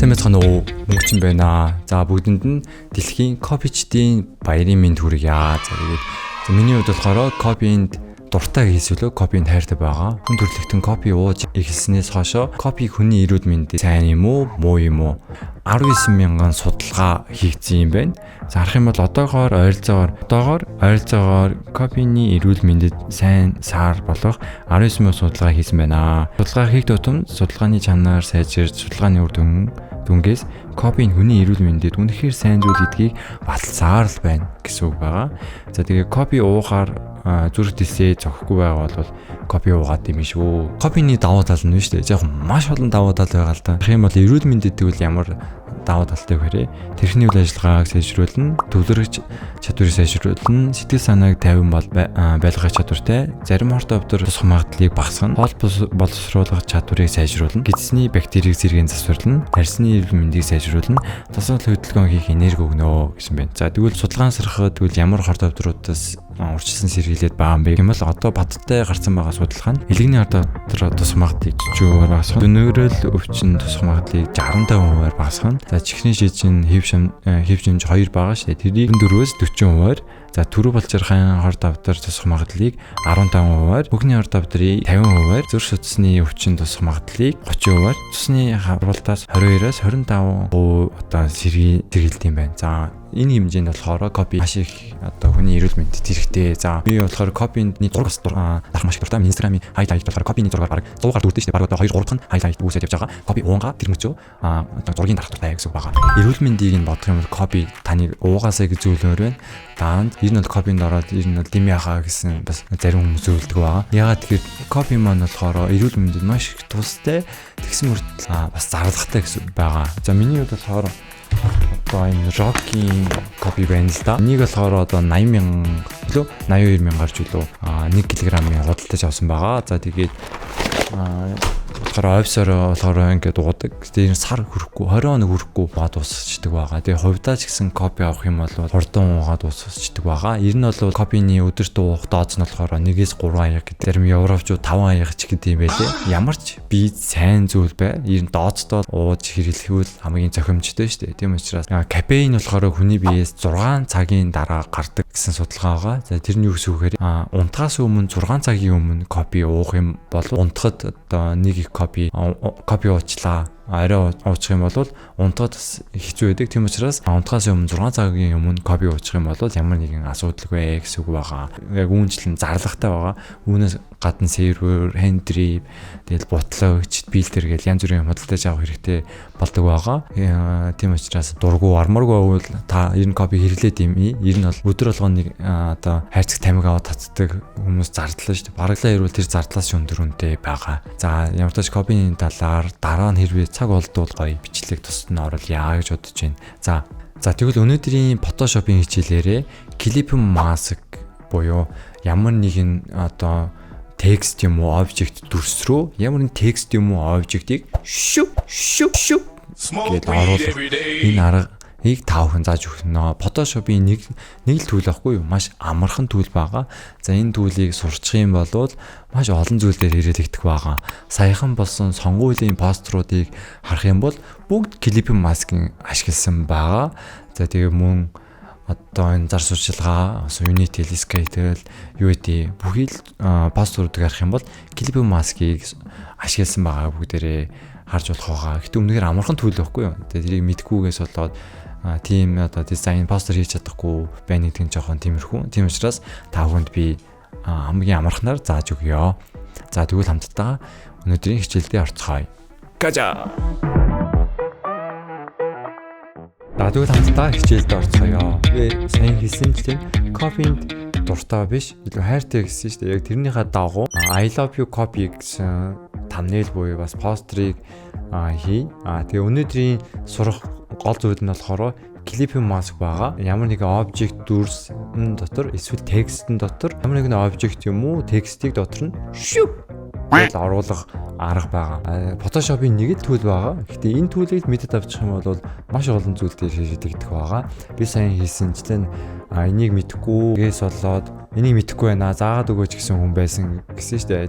Сайн мэцхан уу мөнгөчин байна. За бүгдэнд нь дэлхийн копичдын баярын мэнд хүргье. За тэгээд миний хувьд болохоор копинд дуртай хийсвэлөө копинд хайртай байгаа. Хүн төрөлхтөн копи ууж эхэлснээс хойшоо копи хүний эрүүл мэндэд сайн юм уу, муу юм уу? 19 мянган судалгаа хийгдсэн юм байна. За харах юм бол одоогоор ойролцоогоор копины эрүүл мэндэд сайн саар болох 19 мянган судалгаа хийсэн байна. Судалгаа хийх тутам судалгааны чанар сайжирч судалгааны үр дүнгээс копийн хүний эрүүл мэндэд үнэхээр сайн зүйл гэдгийг баталсаар л байна гэсэн үг байгаа. За тэгээ копи уухаар зүрх тисээ зогхгүй байгаа бол копи уугаад юм шүү. Копины давуу тал нь шүү дээ. Яг маш олон давуу тал байгаа л да. Тэгэх юм бол эрүүл мэндэд тэгвэл ямар давуу талтай вэ? Тэрхний үйл ажиллагааг сайжруулна, төвлөрөх чадварыг сайжруулна, сэтгэл санааг тайван байлгах чадвартай, зарим хорт өвдөр тусах магадлалыг багасгана, хоол боловсруулах чадварыг сайжруулна, гидсний бактерийг зэргийн засварлана, нарсны эрүүл мэндийг сайжруулна, тасгал хөдөлгөөн хийх энерги өгнө гэсэн байна. За тэгвэл судалгаан сарахад тэгвэл ямар хорт өвдрүүдээс урьдчилан сэргийлээд байгаа юм бэ гэмэл одоо бадтай гарсан байгаа судалгаа нь элэгний хорт өвдөр тусах магадлалыг 40% багасгана, дөнөөрөл өвчин тусах магадлалыг 65% багасгана. За чихний шижин хэв шимж 2 байгаа шүү дээ. Тэрийг 4-өөс 40%-аар, за түрүү балчирхайн хорт авдар тусах магадлалыг 15%-аар, бүхний хорт авдрыг 50%-аар, зүрх судасны өвчин тусах магадлалыг 30%-аар, цусны хавралтаас 22-аас 25% одоо сэргийлдэг юм байна. За энэ хэмжээнд болохоор копи маш их одоо хүний эрүүл мэндэд хэрэгтэй. За би болохоор копиний зураг дарах маш их дуртай. Инстаграмын хайлайт болохоор копиний зургаар баг 100-аар дүүрдэж штэ. Баг одоо 2-3 дахь хайлайт үүсэж явж байгаа. Копи уунгаа тэр мөчөө одоо зургийн дарах дуртай гэсэн үг байгаа. Эрүүл мэндийг нь бодох юм бол копи таныг уугаасаа гэж зүйлээр байна. Даанд ер нь бол копинд ороод ер нь бол дими хаа гэсэн бас зарим хүмүүс зөвлөдөг байгаа. Ягаад тэгэхээр копи маань болохоор эрүүл мэндэд маш их тустай, тэгсэн мөртлөө бас зарлагтай гэсэн байгаа. За миний хувьд болохоор одоо энэ рокийн копи байна л да. Энийг болохоор одоо 80 мянган лөө 82 мянгаар ч үлээ 1 кг-ийн худалдаж авсан байгаа. За тэгээд болохоор овсороо болохоор ингээд уудаг. Тэгээд сар хүрэхгүй 20 хоног хүрэхгүй бод дуусчихдаг байгаа. Тэгээд хувьдаа ч гэсэн копи авах юм бол хурдан уугаад дуусчихдаг байгаа. Ер нь бол копины өдөрт уух дооц нь болохоор 1-ээс 3 аяг гэдэг. Зарим европчууд 5 аяг ч гэдэг юм байлээ. Ямар ч бие сайн зүйл бай. Ер нь дооцтой ууж хэрэглэхвэл хамгийн зохимжтой шүү дээ. Тийм учраас кафеин болохоор хүний биеэс 6 цагийн дараа гардаг гэсэн судалгаа байгаа. За тэр нь юу гэсэн үг вэ? Унтахаас өмнө 6 цагийн өмнө копи уух юм бол унтахад одоо нэг копи уучлаа. Арай уучих юм бол унтахад хэцүү байдаг. Тийм учраас унтахаас өмнө 6 цагийн өмнө копи уучих юм бол ямар нэгэн асуудалгүй гэсэн үг байгаа. Яг үүнчлэн зарлагтай байгаа. Үүнээс гадна сервер, хендрип, тэгэл бутлаагч, билтер гэл янз бүрийн худалдаж авах хэрэгтэй болдог байгаа. Тийм учраас дургу армаргүй бол та ер нь копи хэрэглээд юм. Ер нь бол өдөр болгоныг одоо хайрцаг тамиг аваад татдаг хүмүүс зардлаа шүү дээ. Бараглаа ирвэл тэр зардлаас өндөр үнэтэй байгаа. За ямар ч копины талаар дараа нь хэрвээ цаг болдвол гоё бичлэг тусад нь оруулъя гэж бодож байна. За тэгвэл өнөөдрийн фотошопын хичээлээрээ клип маск буюу ямар нэгэн одоо текст юм уу обжект дүрс рүү ямар нэгэн текст юм уу обжектыг шүп гэж оруулах энэ аргыг та бүхэн зааж өгнө. Фотошопын нэг л түүл байхгүй юу? Маш амархан түүл байгаа. За энэ түүлийг сурчих юм бол маш олон зүйл дээр хэрэглэгдэх байгаа. Саяхан болсон сонгуулийн поструудыг харах юм бол бүгд клипинг маскын ашигласан байгаа. За тэгээ мөн одоо энэ зар сурчилгаа, Unity, Illustrator, UID бүхий л поструудыг харах юм бол клипинг маскыг ашигласан байгаа бүгдээрээ харж болох байгаа. Гэтэ үнэхээр амархан түүл байхгүй юу? Тэгээ тэрийг мэдхгүйгээс болоод тийм одоо дизайн постэр хийж чадахгүй байна гэдэг нь жоохон тиймэрхүү. Тийм учраас та бүхэнд би хамгийн амархнаар зааж өгье. За тэгвэл хамтдаа өнөөдрийн хичээлдээ орцгоё. Гажа. Тэгвэл хамтдаа хичээлдээ орцгоё. Би сайн хэлсэн чинь копинд дуртай биш, илүү хайртай гэсэн шүү дээ. Яг тэрнийхээ дагуу I love you copy гэсэн thumbnail буюу бас пострыг хий. Тэгээ өнөөдрийн сурах гол зүйл нь болохоор клипинг маск байгаа. Ямар нэгэн обжект дүрсн дотор эсвэл текстэн дотор ямар нэгэн обжект юм уу текстийг дотор нь гэж оруулах арга байгаа. Photoshop-ийн нэг л түүл байгаа. Гэхдээ энэ түүлийг мэдээд авчих юм бол маш олон зүйл дээр шийдэгдэх байгаа. Би сайн хэлсэнчлэн энийг мэдэхгүйгээс болоод энийг мэдэхгүй байна. Заагаад өгөөч гэсэн хүн байсан гэсэн шүү дээ.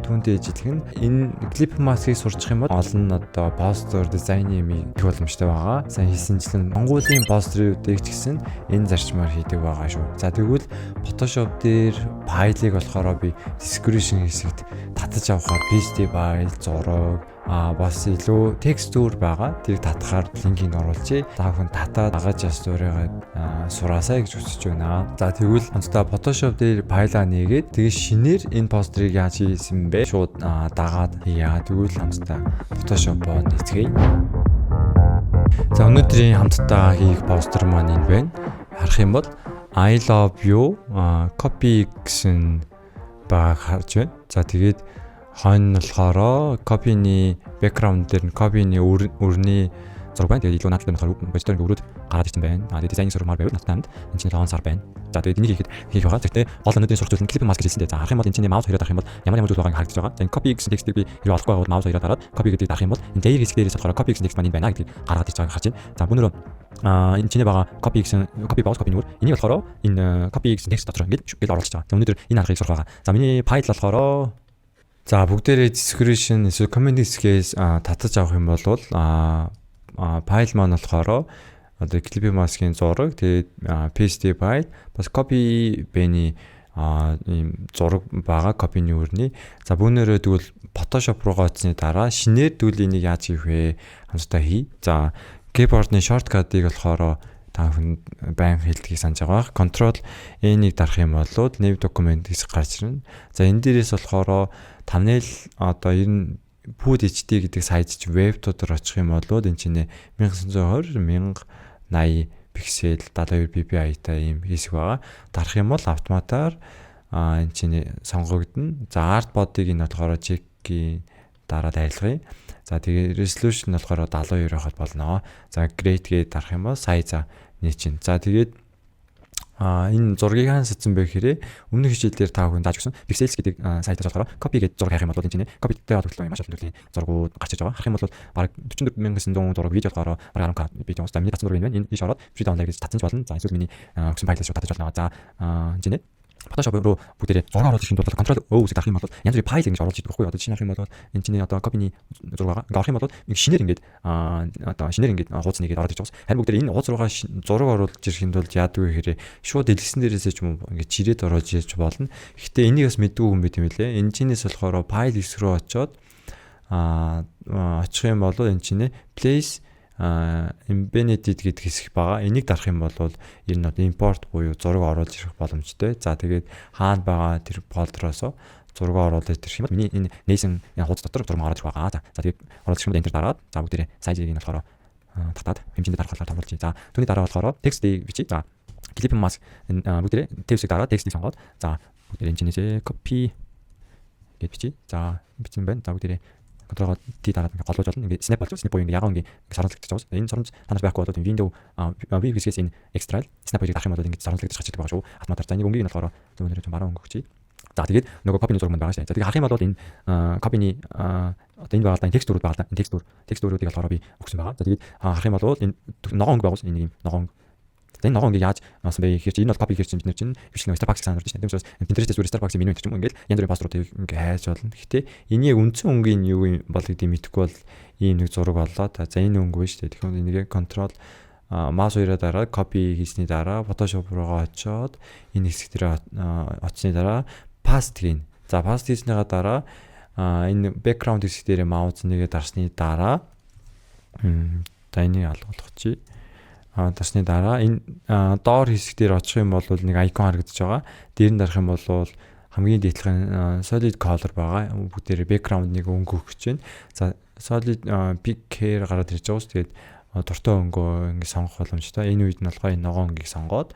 түүнтэй ижилэх нь энэ клип маскыг сурчих юм бол олон одоо постэр дизайны юм их боломжтой байгаа. Сайн хийсэнчлэн Монголын постеруудыг ч гэсэн энэ зарчмаар хийдэг байгаа шүү. За тэгвэл Photoshop дээр файлыг болохоор би description хэсэгт татаж авахаар PSD файл, зураг бас илүү текстур байгаа. Тэрийг татахаар линкийг оруулчих. Та бүхэн татаад дагаж яс өөрийгөө сураасаа гэж хүсэж байна. За тэгвэл онцтой Photoshop дээр файлаа нээгээд тэгээ шинээр энэ постерыг яаж хийсэн бэ? Шууд дагаад яа. Тэгвэл онцтой Photoshop-оо нэцгээе. За өнөөдрийн хамтдаа хийх постэр маань энэ байна. Харах юм бол I love you copy гэсэн баг харж байна. За тэгээд хойно нь болохоор copy-ны background дээр нь copy-ны өрний зураг байна. Тэгээд илүү наадлын болохоор бодитоор өрөөд гараад ирсэн байна. Тэгээд дизайн сурмаар байвал надтай хамт энэ чинь лонсаар байна. За тэгээд энийг хийх байгаа. Тэгтээ гол өнөөдрийн сурах зүйл нь clip mask гэсэн дээ. За харах юм бол энэ чинь маус хоёроо дарах юм бол ямар зүйл байгааг харагдаж байгаа. За энэ copy гэсэн текстийг би хэрэг олохгүй байгаад маус хоёроо дараад copy гэдэг дарах юм бол энэ дээр хэсэг дээрээс болохоор copy гэсэн текст маань энэ байна гэдгийг гаргаад ирж байгааг харж байна. За бүгнөрөө энэ чинь байгаа copy гэсэн copy box copy нүгэр энийг болохоор энэ copy гэсэн текст дотор ингэж оруулж байгаа. За өнөөдөр энэ аргыг сурах байгаа. За миний файл болохоор за бүгдээрээ description эсвэл comment хэсгээс татаж авах юм бол файл маань болохоор одоо clip mask-ийн зураг тэгээд PSD файл бас copy бэний ийм зураг байгаа copy-ны өрний. За бүгнээрээ тэгвэл Photoshop руугаа оцсны дараа шинээр тэгвэл энийг яаж хийх вэ? Хамтдаа хий. За keyboard-ны shortcut-ыг болохоор та хүн байн хэлдгийг санаж байгаа. Control N-ийг дарах юм бол new document гэсэн гарч ирнэ. За энэ дээрээс болохоор thumbnail одоо энэ Full HD гэдэг сайз чи веб дотор очих юм бол энэ чинь 1920 1080 пиксел 72 ppi-тай ийм хэсэг байгаа. Дарах юм бол автоматар энэ чинь сонгогдно. За artboard-ыг энэ болохоор check-ийн дараа тайлгая. За тэгээ resolution болохоор 72 байхад болно. За grade-гээ дарах юм бол сайза нэг чинь. За тэгээд энэ зургийг хаан сэтсэн байх хэрэг өмнөх хичээлээр та бүхэн дааж өгсөн pixels гэдэг сайтаас болохоор copy гэдэг зураг хайх юм бол энэ чинь copy-тэй холбоотой маш олон төрлийн зургууд гарч иж байгаа. Харах юм бол баг 44900 зураг видео болохоор баг 10k видео устаа миний татсан зураг энэ байна. Энэ ороод free download гэж татсан ч болно. За эсвэл миний өгсөн файлаас шууд татаж болно. За энэ Photoshop руу бүгдээрээ зураг оруулах юм бол control O гэж дарах юм бол янз бүрийн файл ингэж оруулж идэх байхгүй. Одоо жишээ нь юм бол энэ чинь одоо copy-ны зураг байгаа. Орох юм бол шинээр ингэж одоо шинээр ингэж хуудас нэгээд ороод ирж байгаа. Харин бүгдээрээ энэ хуудас руугаа зураг оруулж ирэх юм бол яадаг вэ гэхээр шууд дэлгэсэн дээрээсээ ч юм уу ингэж чирээд ороод ирж болно. Гэхдээ энийг бас мэдгүй хүн байт юм лээ. Энэ чинээс болохоор файл хэсэг рүү очоод очих юм бол энэ чинь place embedded гэдэг хэсэг байгаа. Энийг дарах юм бол ер нь import буюу зураг оруулж ирэх боломжтой. За тэгээд хаана байгаа тэр фолдероос зураг оруулж ирэх юм бол миний энэ нээсэн хуудас дотор зураг ороод ирэх байгаа. За тэгээд оруулж ирэх юм бол enter дараад за бүгдээрээ сайзыг нь болохоор татаад хэмжээнд дарахлаар томруулж. За түүний дараа болохоор текстийг бичиж. За clip mask бүгдээрээ текстийг дараад текстийг сонгоод за бүгдээрээ энэ чинээсээ copy гэж бичиж. За бичсэн байна. За бүгдээрээ контрол T дараад ингээ голбож болно. Ингээ snap болж snap буюу ингээ яг ингээ саруулагдаж байгаа. Энэ соромж танаас байхгүй болоод window VSS энэ extra snap хоёрыг дарах юм бол ингээ саруулагдаж гарч ирдэг байгаа шүү. Автоматар. За энийг өнгөийг нь болохоор зөвхөн баруун өнгө өгчий. За тэгээд нөгөө copy-ны зураг маань байгаа шээ. За тэгээд харах юм бол энэ copy-ны одоо энэ байгаа текст дөрүүд байгаа. Энэ текст дөрүүдийг болохоор би өгсөн байгаа. За тэгээд харах юм бол энэ ногоон өнгө байгуус энэ юм ногоон. За энэ ногоон ингээ яаж авсан бэ гэхээр чинь энэ бол copy гэхээр чинь бид нар чинь биш нэг Starbucks санаа орж байна. Тийм учраас Pinterest-ээс зүгээр Starbucks меню гэдэг юм ингээл янз бүрийн пасторуудыг ингээ хайж болно. Гэхдээ энийг үндсэн өнгийн юу юм бол гэдгийг мэдэхгүй бол ийм нэг зураг боллоо. За энэ өнгө биш үү. Тэгэхээр энийг control маус хоёроо дараа copy хийсний дараа Photoshop руугаа очоод энэ хэсэг дээр очсны дараа paste хийн. За paste хийснийгаа дараа энэ background хэсэг дээр маус нэгээ дарсны дараа за энийг алгуулчих. Тасны дараа энэ доор хэсэг дээр очих юм бол нэг icon харагдаж байгаа. Дээр нь дарах юм бол хамгийн дээдлэх solid color байгаа. Бүгдээр background нэг өнгө өгч байна. За solid pick care гараад ирж байгаа ус. Тэгээд дуртай өнгөө ингэ сонгох боломжтой. Энэ үед нь болохоор энэ ногоон өнгийг сонгоод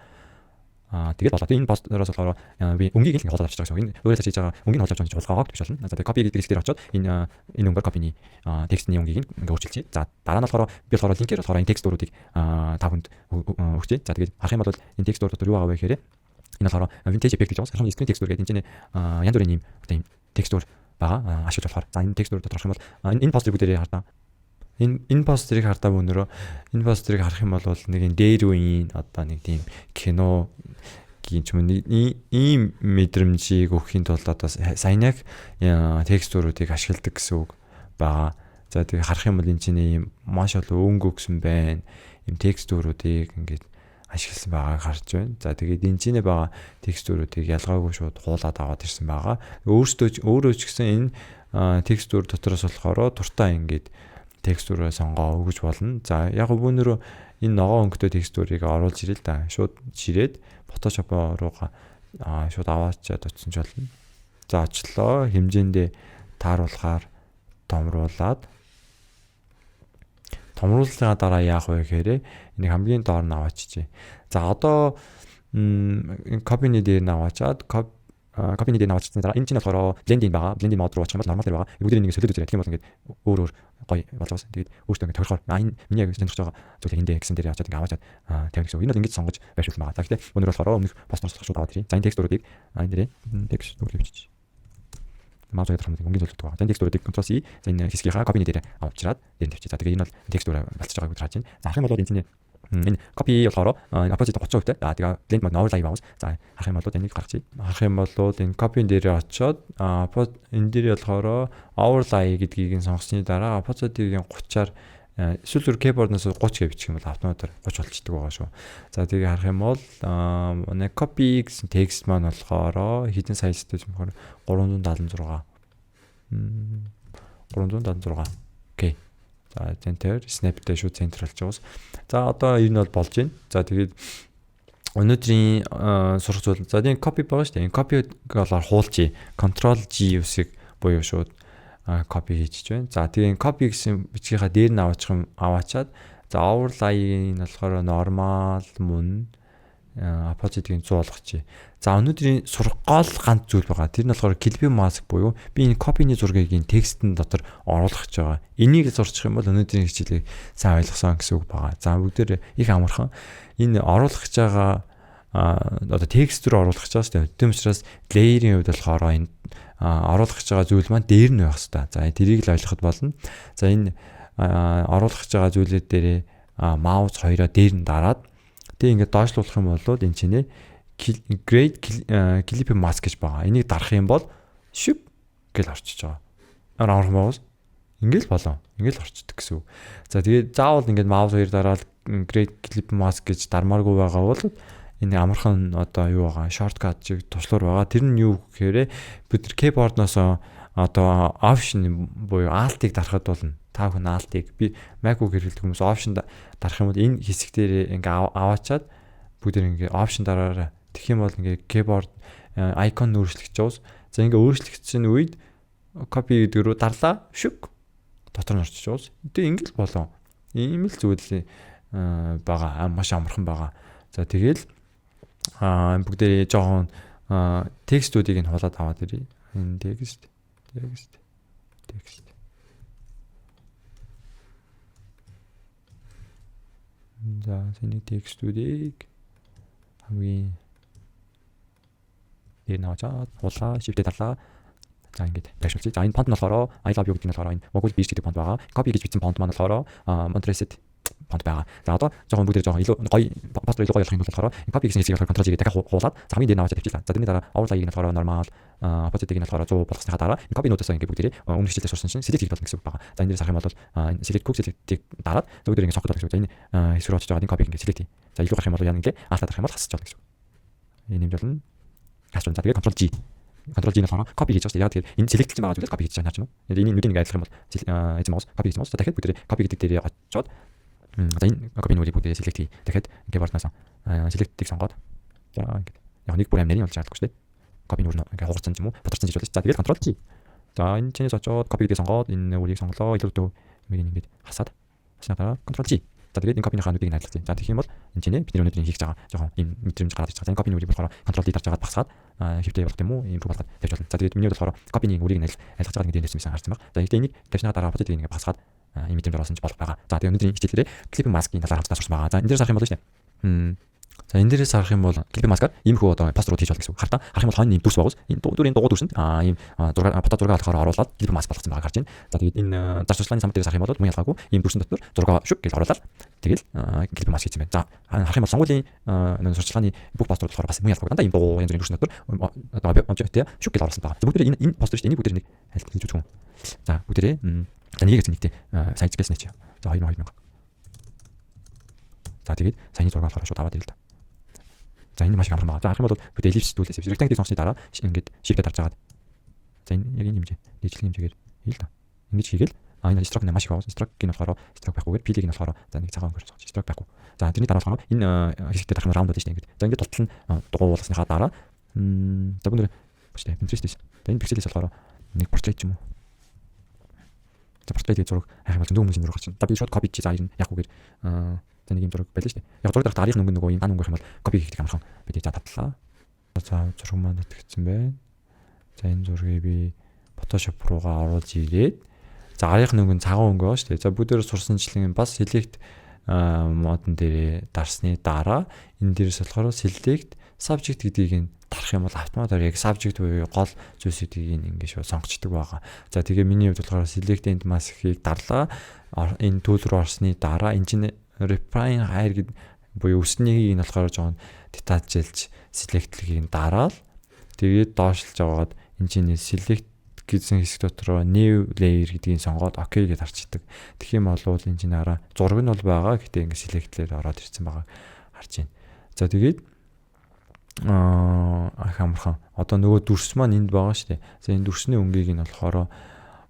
тэгээд болоо. Энэ постероос болохоор би өнгийг л холдож авч байгаа. Энэ өөрөөс хийж байгаа өнгийг холдож авч болгоогоо гэж болно. За тэгээд copy гэдэг хэсгээр очоод энэ өнгөөр copy-ны текстний өнгийг ингээ өөрчилчихье. За дараа нь болохоор би болохоор линкээр болохоор энэ текст дөрүүдийг та бүхэнд өгчээ. За тэгээд харах юм бол энэ текст дөрүүд дотор юу байгаа вэ гэхээр энэ болохоор vintage effect гэж байгаа. Харин screen text дөрүүд гэдэг энэ янз бүрийн юм одоо юм текст дөрүүд байгаа ашиглаж болохоор. За энэ текст дөрүүд дотор орох юм бол энэ постэр бүгдээрээ хардаа. Энэ постерыг хардаа өнөрөө энэ постерыг харах юм бол нэг энэ дээр үеийн одоо нэг тийм кино маскийн ч юм уу ийм мэдрэмжийг өгөхийн тулд одоо саяны текстуруудыг ашигладаг гэсэн үг байгаа. За тэгээ харах юм бол энэ чинь ийм маш олон өнгө өгсөн байна. Ийм текстуруудыг ингээд ашигласан байгааг харж байна. За тэгээд энэ чинь байгаа текстуруудыг ялгаагүй шууд хуулаад аваад ирсэн байгаа. Өөрөө ч гэсэн энэ текстур дотроос болохоор туртаа ингээд текстураа сонгоо өгж болно. За яг өнөөдөр энэ ногоон өнгөтэй текстурыг оруулж ирэл да. Шууд ширээд Photoshop руугаа шууд аваачаад утсан ч болно. За очлоо хэмжээндээ тааруулахаар томруулсны дараа яах вэ гэхээр энийг хамгийн доор нь аваачжээ. За одоо copy-ний дээр нь аваачаад copy-ний дээр нь аваачсан дараа энэ чинь болохоор blend-ийн байгаа. Blend-ийн мод руу очих юм бол нормал дээр байгаа. Бүгдийг нэг солиод үзээрэй. Тийм бол ингээд өөр гоё болж байгаас. Тэгээд өөртөө ингээд тохирохоор энэ миний яг сонирхож байгаа зүйл эндээ гэсэн дээр аваачаад ингээд аваачаад тавих гэсэн. Энэ бол ингэж сонгож байршуулсан байгаа. За гэхдээ өнөөдөр болохоор өмнөх постноор шууд аваад ирье. За энэ текстуруудыг энэ дээр текстурыг бичиж маус дээр хамт өнгийн зөвлөдөг байгаа. За энэ текстуруудыг Ctrl+C за энэ хэсгийнхаа copy-ний дээр авчираад дээр нь тавьчих. За тэгээд энэ бол текстур болчихж байгааг бид харж байна. За харах юм бол энэ чинь энэ copy болохоор opposite 30%-тэй. За тэгээ blend mode overlay байгаас. За харах юм бол энийг гаргачих. Харах юм бол энэ copy-н дээр очиод энэ дээр болохоор overlay гэдгийг сонгосны дараа opposite-ийн 30-аар эсвэл keyboard-наас 30 гэж бичих юм бол автоматар 30 болчихдог байгаа шүү. За тэгээ харах юм бол copy гэсэн текст маань болохоор хэдэн size-тэй юм бэ? 376. 376. Окей. За center snap-тэй шүү center болж байгаас. За одоо энэ бол болж байна. За тэгээд өнөөдрийн сурах зүйл. За энэ copy байгаа шүү дээ. Энэ copy-г болохоор хуулчих. Ctrl+G усыг буюу шууд copy хийчих байна. За тэгээ copy гэсэн бичгийнхаа дээр нь аваачаад за overlay нь болохоор normal мөн opposite-ийн 100 болгочих. За өнөөдрийн сурах гол ганц зүйл байгаа. Тэр нь болохоор clipping mask буюу би энэ copy-ний зургийг энэ текстэн дотор оруулах гэж байгаа. Энийг сурчих юм бол өнөөдрийн хичээлийг сайн ойлгосон гэсэн үг байгаа. За бүгдээр их амархан энэ оруулах гэж байгаа одоо текст рүү оруулах гэж байгаа шүү дээ. Тийм учраас layer-ийн хувьд болохоор энэ оруулах гэж байгаа зүйл маань дээр нь байх хэрэгтэй. За тэрийг л ойлгоход болно. За энэ оруулах гэж байгаа зүйлүүд дээрээ маус хоёроо дээр нь дараад тэг ингээд доошлуулах юм бол энэ чинь grade clip mask гэж байгаа. Энийг дарах юм бол шүп гэж орчиж байгаа. Амархан байгаас ингээд л болоо. Ингээд л орчдөг гэсэн үг. За тэгээд заавал ингээд маус хоёр дараад grade clip mask гэж дармааргүй байгаа бол энэ амархан одоо юу байгаа shortcut чиг туслуур байгаа. Тэр нь юу гэхээр бид keyboard-ноос одоо option буюу alt-ыг дарахад болно. Та бүхэн alt-ыг би Mac-ыг хэрэглэдэг хүмүүс option дарах юм бол энэ хэсэг дээр ингээ аваачаад бүгд ингээ option дараараа тэгэх юм бол ингээ keyboard icon өөрчлөгдөж уус. За ингээ өөрчлөгдсөн үед copy гэдэг рүү дарлаа шүк дотор нь орчиж уус. Тэгээ ингээл болоо. Ийм л зүйл байгаа. Маш амархан байгаа. За тэгэл бүгдээ жоохон текстүүдийг нь хулаад аваад ирье. Энэ текст. За энэ текстүүдийг хамгийн дээр навчаад хулаа shift-тэй дарлаа. За ингээд байшуулчих. За энэ фонт нь болохоор I love you гэдэг нь болохоор энэ Mogul Beach гэдэг фонт байгаа. Copy гэж бичсэн фонт маань болохоор Montreset фонт байгаа. За одоо жоохон бүгд жоохон илүү гоё пастор илүү гоё болох юм болохоор энэ copy гэсэн хэсгийг Ctrl+G гэдэг дахиад хуулаад за хамгийн дээр наваачаад тавьчихлаа. За тэрний дараа overlay-ийг нь болохоор normal opposite-ийг нь болохоор 100 болгосныхаа дараа энэ copy-нуудаас ингээд бүгдээ өмнө хичээлээр сурсан чинь select хийж болно гэсэн үг байгаа. За энэ дээрээс харах юм бол select cook select-ийг дараад бүгдээ ингээд сонгох гэсэн үг. За энэ хэсэг рүү очиж байгаа энэ copy-ийг ингээд select. За илүү гарах юм бол яг ингээд alt-аад дарах юм бол хасчих болно гэсэн үг. Энэ юм болно. Хасчих. За тэгээд Ctrl+G нь болохоор copy хийж байгаа шүү дээ. Яг тэгэхээр энэ select гэж байгаа зүйлээ copy хийж байгаа юм байна. Энэ нүдийг ингээд ажиллах юм бол эзэн моус copy хийж моус. За дахиад бүгдээ copy гэдэг дээр очиод за энэ copy-ийг бүгдээ select хий. Дахиад keyboard-наас select-ийг сонгоод за ингээд яг нэг бүр амнарын болж чаддаг шүү дээ. Copy нүрнө ингээд хугарсан юм уу? Батарсан гэж болно. За тэгээд Ctrl+G. За энэ чинээс очиод copy гэдгийг сонгоод энэ үрийг сонголоо. Илүү дөө мэг ингээд хасаад хаснаа Ctrl+G. За тэгээд энэ copy-ийнхаа нүдийг найдлах. За тэгэх юм бол энэ чинь бидний өнөөдрийн хийх байгаа жоохон юм мэдрэмж гараад ирж байгаа. Энэ copy нүрийг болохоор Ctrl+D дарж агаад багсаад shift-тэй болох юм уу? Ийм болгоод тавьж болно. За тэгээд миний болохоор copy-ийн үрийг найдлах байгаа гэдэг нэрсэн харсан баг. За гэхдээ энийг тавьснаа дараа opposite ингээд багсаад ийм мэдрэмж орсон ч болох байгаа. За тэгээд өнөөдрийн хичээлээрээ clipping mask-ийн талаар хамтдаа сурсан байгаа. За энэ дээрээс харах юм бол шүү дээ. За энэ дээрээс харах юм бол клип маскаар иймэрхүү одоо пост руу хийж болно гэсэн үг. Хартаа харах юм бол хойно ийм дүрс байгуус. Энэ дүрийн дугуй дүрсэнд ийм фото зураг болохоор оруулаад клип маск болгосон байгаа гарч байна. За тэгээд энэ зарц туслааны самт дээрээс харах юм бол мөн ялгаагүй ийм дүрсэн дотор зураг шүг гэж оруулаад тэгэл клип маск хийсэн байна. За харах юм бол сонгуулийн сурчлагын бүх пост руу болохоор бас мөн ялгаагүй дандаа ийм дугуй янз бүрийн дүрсэн дотор одоо обжект шүг гэж оруулсан байгаа. За бүгд энэ пост шүү дээ. Энийг бүгд нэг хайлт хийж үзэх юм. За бүгдээ за нэгийг нэгтэй сайн згэлсэн чи. За 2000. За тэгээд саяны зураг болохоор шууд аваад ирэл та. За энэ маш их амархан байгаа. За харах юм бол бид эллипс дүүлээс rectangle сонгосны дараа ингээд shift-ээр дарж агаад. За энэ яг энэ хэмжээ. Дижитал хэмжээгээр хийл та. Ингэж хийгээл энэ stroke нэ маш их байгаа. Stroke-ийн болохоор stroke байгүйгээр pili-ийн болохоор за нэг цагаан өнгөөр сонгож stroke байхгүй. За тэрний дараа болохоор энэ хэсэгтээ дарах раунд байдаг шүү дээ ингээд. За ингээд тултал нь дугуйлсныхаа дараа за бүгд бочтой Pinterest дээр. За энэ pixel-ээс болохоор нэг portrait ч юм уу. За portrait зураг хайх юм бол зөндөө хүмүүсийн зураг гарч байна. За би шууд copy чи за энэ яг үгээр за нэг юм зураг байлаа шүү дээ. Яг зураг дарах дараагийн нөгөө энэ дан өнгөрөх юм бол copy хийх амархан. Би за татлаа. За зураг маань итгэсэн байна. За энэ зургийг би Photoshop руугаа оруулж ирээд за арийнх нь өнгө цагаан өнгөө шүү дээ. За бүгдээр сурсанчлан бас select модон дээр дарсны дараа энэ дээрээс болохоор select subject гэдгийг дарах юм бол автоматар яг subject буюу гол зүйлсүүдийг ингэ шууд сонгочдөг байгаа. За тэгээ миний хувьд болохоор select end mask-ийг дарлаа. Энэ tool руу орсны дараа энэ чинь refine hire гэдэг буюу өснийг нь болохоор жоон детачилж select-ийг дараал тэгээд доошлж аваад энэ чинь select гэсэн хэсэг дотор new layer гэдгийг сонгоод OK гэж харчдаг. Тэгэх юм бол энэ чинь хараа зураг нь бол байгаа. Гэтэ ингэ select-лээр ороод ирсэн байгаа харж байна. За тэгээд хамархан одоо нөгөө дүрс маань энд байгаа шүү дээ. За энэ дүрсний өнгийг нь болохоор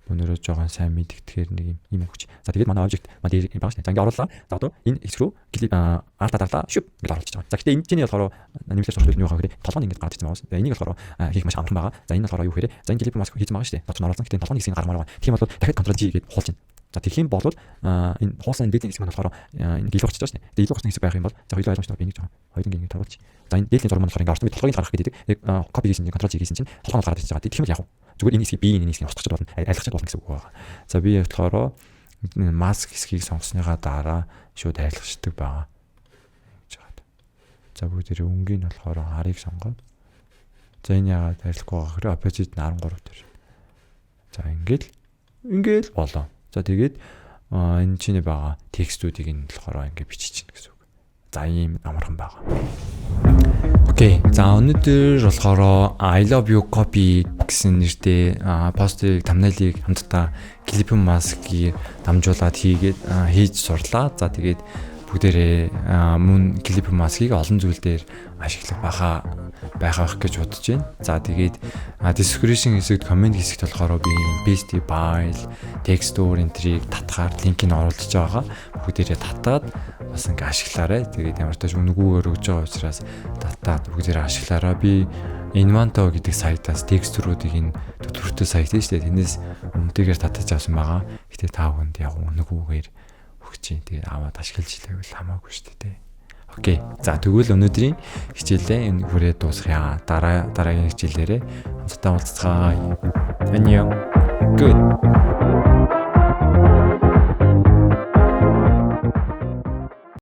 өнөөдөр жоохон сайн мэдгэтгэхэр нэг юм өгч. За тэгээд манай object маань дээр байгаа шүү дээ. За ингэ оруулаа. За одоо энэ хэсэг рүү клип арта дарлаа шүп гэж оруулж байгаа. За гэхдээ энэ чинь болохоор нэмэлт сурах зүйл нь юу байгаа гэхээр толгойн ингэж гарч ирсэн байгаа. За энийг болохоор хийх маш амархан байгаа. За энэ болохоор юу гэхээр за энэ клип маск хийж байгаа шүү дээ. Тоцон оруулсан. Гэхдээ толгойн хэсгийг гаргамаар байгаа. Тийм бол дахиад Ctrl G гэж хуулж байна. За тэгэх юм бол энэ хуусан дээдлийн хэсэг маань болохоор энэ илүү гарч байгаа шүү дээ. Тэгээд илүү гарсан хэсэг байх юм бол за хоёулаа ойлгомжтой би нэг жоохон хоёулаа ингэ тавуулж. За энэ дээдлийн зураг маань болохоор ингэ орсон. Би толгойг гаргах гэдэг. Яг copy хийсэн чинь Ctrl G хийсэн чинь толгой нь гараад ирж байгаа. Тэгэх юм бол яг зүгээр энэ хэсгийг би энэ хэсгийг устгах болно. Айлгах болно гэсэн үг байгаа. За би болохоор маск хэсгийг сонгосныхаа дараа шууд айлгахдаг байгаа. Гэж байгаа. За бүгд өнгийн нь болохоор харыг сонгоод. За энэ яагаад айлахгүй байгаа хэрэг opposite 13 дээр. За ингээл болоо. За тэгээд энэ чинь байгаа текстүүдийг нь болохоор ингэ бичиж чинь гэсэн үг. За ийм амархан байгаа. Окей. За өнөөдөр болохоор I love you copy гэсэн нэртэй постыг thumbnail-ийг хамтдаа clip mask-ийг дамжуулаад хийж сурлаа. За тэгээд бүгдээрээ мөн clip mask-ийг олон зүйл дээр ашиглах байх гэж бодож байна. За тэгээд description хэсэгт comment хэсэгт болохоор би paste file, texture энтрийг татгаар линкийг оруулж байгаа. Бүгдээрээ татаад бас ингээ ашиглаарай. Тэгээд ямар ч тач үнгүүгээр өгж байгаа учраас татаад бүгдээрээ ашиглаарай. Би Invanto гэдэг сайтаас текстуруудыг энэ төтвөртэй сайт шүү дээ. Тэрнээс үнэтэйгээр татаж авсан байгаа. Гэтэ та бүхэнд яг үнгүүгээр өгч чинь тэгээд аваад ашиглаж ирэвэл хамаагүй шүү дээ. Окей. За тэгвэл өнөөдрийн хичээлээ энэ хүрээ дуусгая. Дараагийн хичээлээрээ хамтдаа уулзцгаая. Аньян. Good.